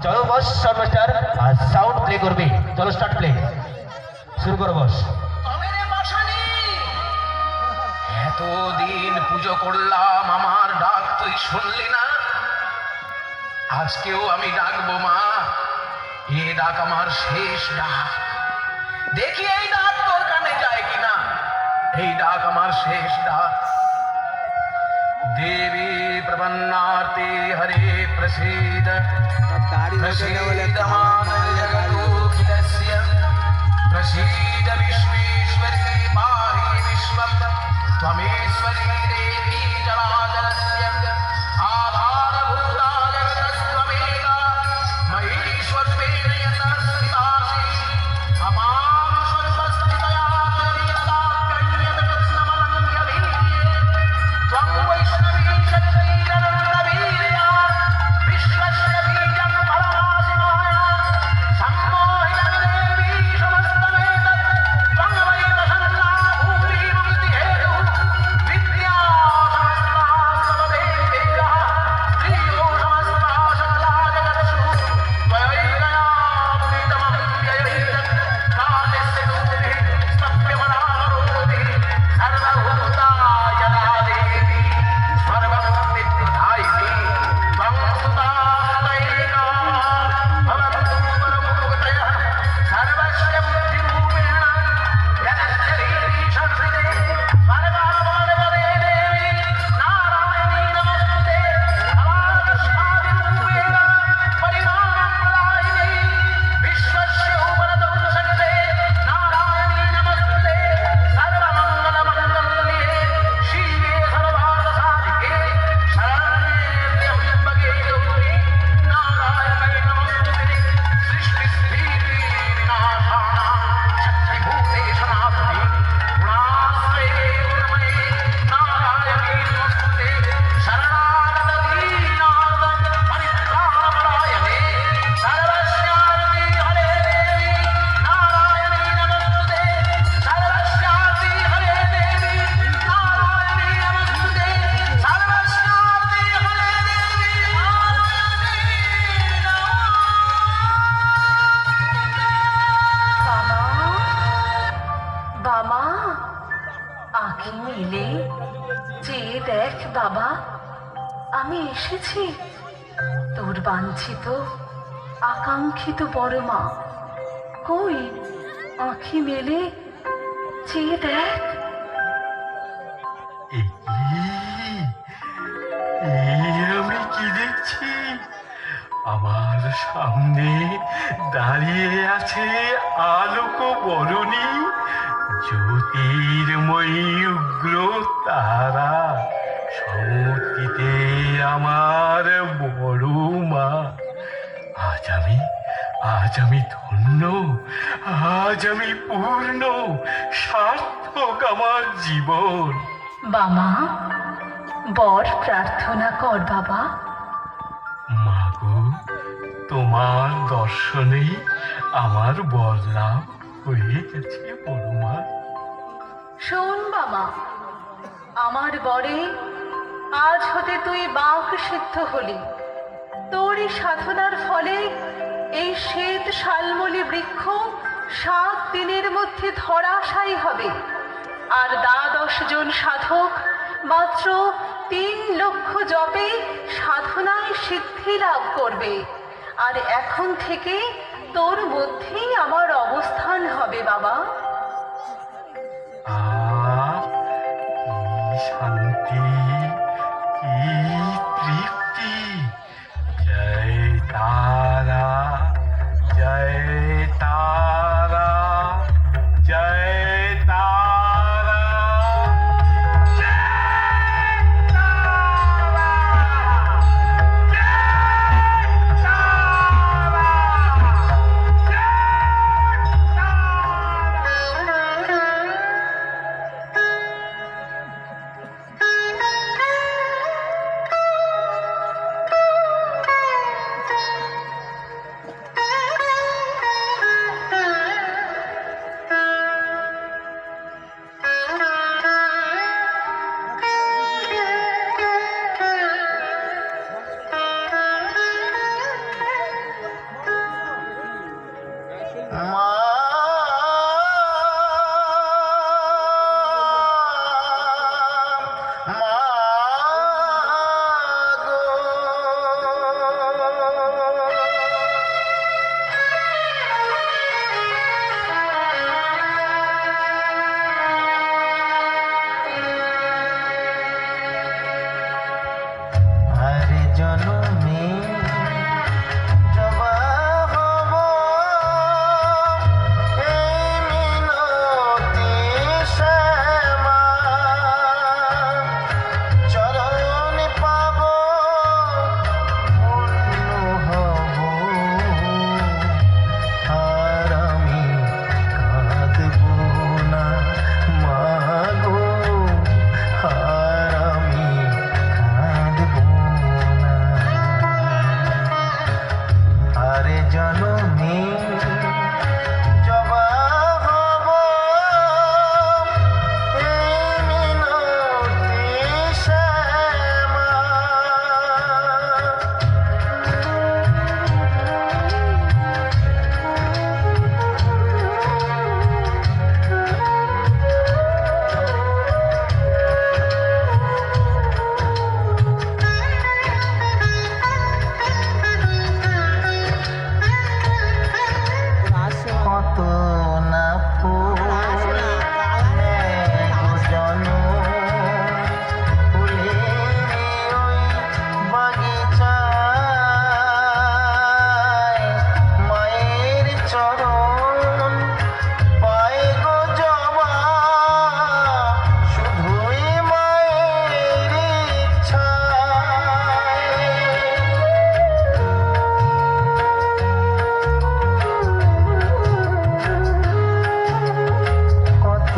চলো বস মাস্টার, আর sound play করবে। চলো স্টার্ট প্লে শুরু করো বস। এতদিন পুজো করলাম, আমার ডাক তুই শুনলি না। আজকেও আমি ডাকবো মা, এ ডাক আমার শেষ ডাক। দেখি এই ডাক তোর কানে যায় কিনা। এই ডাক আমার শেষ ডাক। দেবী প্রপন্নার্তে হরে প্রসীদ প্রসীদ মানজগতোখিলস্য প্রসীদ বিশ্বীশ্বরী পাহি বিশ্বম ত্বমেশ্বরী দেবী চরাচরস্য আধারভূতা জগতস্ত্বমেকা মহীশ্বরেণ যতঃ স্থিতাসি অপাং সর্বস্থিতয়া ত্বয়্যদাপ্যඤ্যত কৃষ্ণমনন্যভীর্যে ত্বং বৈষ্ণবী শক্তিরনন্তবীর্যা বিশ্বস্য বীজং পরমাসি মায়া সম্মোহিतं দেবী সমস্তমেতৎ ত্বং वै प्रसन्ना भूरि मुक्तिहेतुः विद्या समस्ता सर्वदेवेरः श्रियो समस्ता सकला जगत्सु त्वयैकया पुरीतमं व्ययैतत् कालस्य दूतिः स्तभ्यमनाकरोति सर्वभूता यदा देवी सर्वमुक्तिप्रदायिनी त्वं सुता सुतैका भवन्तु परमोक्तयः सर्वस्य बुद्धिरूपेण यदच्छरीरी संस्कृते स्वर्गावरवदे देवी नारायणी नमस्ते अवागस्मादिरूपेण परिणामं प्रदायिनी विश्वस्य उपरतो शक्ते नारायणी नमस्ते सर्वमङ्गलमङ्गल्ये शिवे सर्वार्थसाधिके शरण्ये त्र्यम्बके गौरी नारायणी नमस्ते सृष्टिस्थिति विनाशानां शक्तिभूते सनातनी गुणाश्रये गुणमये नारायणी नमस्ते शरणागतदीनार्थ परित्राणपरायणे सर्वस्यार्ति हरे देवी नारायणी नमस्ते सर्वस्यार्ति हरे देवी नारायणी नमस्ते सर्वस्यार्ति हरे देवी বাবা, বাবা, আঁখি মেলে চেয়ে দেখ বাবা, আমি এসেছি তোর বাঞ্ছিত আকাঙ্ক্ষিত বড় মা। কই আঁখি মেলে চেয়ে দেখ। আমি কি দেখছি? আমার সামনে দাঁড়িয়ে আছে আলোক বরণী জ্যোতির্ময়ী উগ্র তারা সমুদ্রিতে আমার বড় মা। আজ আমি ধন্য, আজ আমি পূর্ণ, সার্থক আমার জীবন। বাবা, বর প্রার্থনা কর বাবা। মাগো, তোমার দর্শনেই আমার বর লাভ হয়ে গেছে বড় মা। শোন বাবা, আমার বরে আজ হতে তুই বাঘ সিদ্ধ হলি। তোরই সাধনার ফলে এই শ্বেত শালমলি বৃক্ষ 7 দিনের মধ্যে ধরাশায়ী হবে। আর 12 জন সাধক মাত্র 3 লক্ষ জপে সাধনায় সিদ্ধি লাভ করবে। আর এখন থেকে তোর মধ্যেই আমার অবস্থান হবে বাবা। কি শান্তি, কি তৃপ্তি। জয় তারা, জয় তারা, জয় তারা, জয় তারা, জয় তারা, জয় তারা। মা মা গো আরে জনমে জবা হব এই মিনতি শ্যামা চরণ পাব পূর্ণ হব আর আমি কাঁদব না মা গো আর আমি কাঁদব না আরে জনমে জবা হব এই মিনতি শ্যামা কত না ফুল জন ফুলের ওই বাগিচায় মায়ের চরণ পায় গো জবা শুধুই মায়ের ইচ্ছায় কত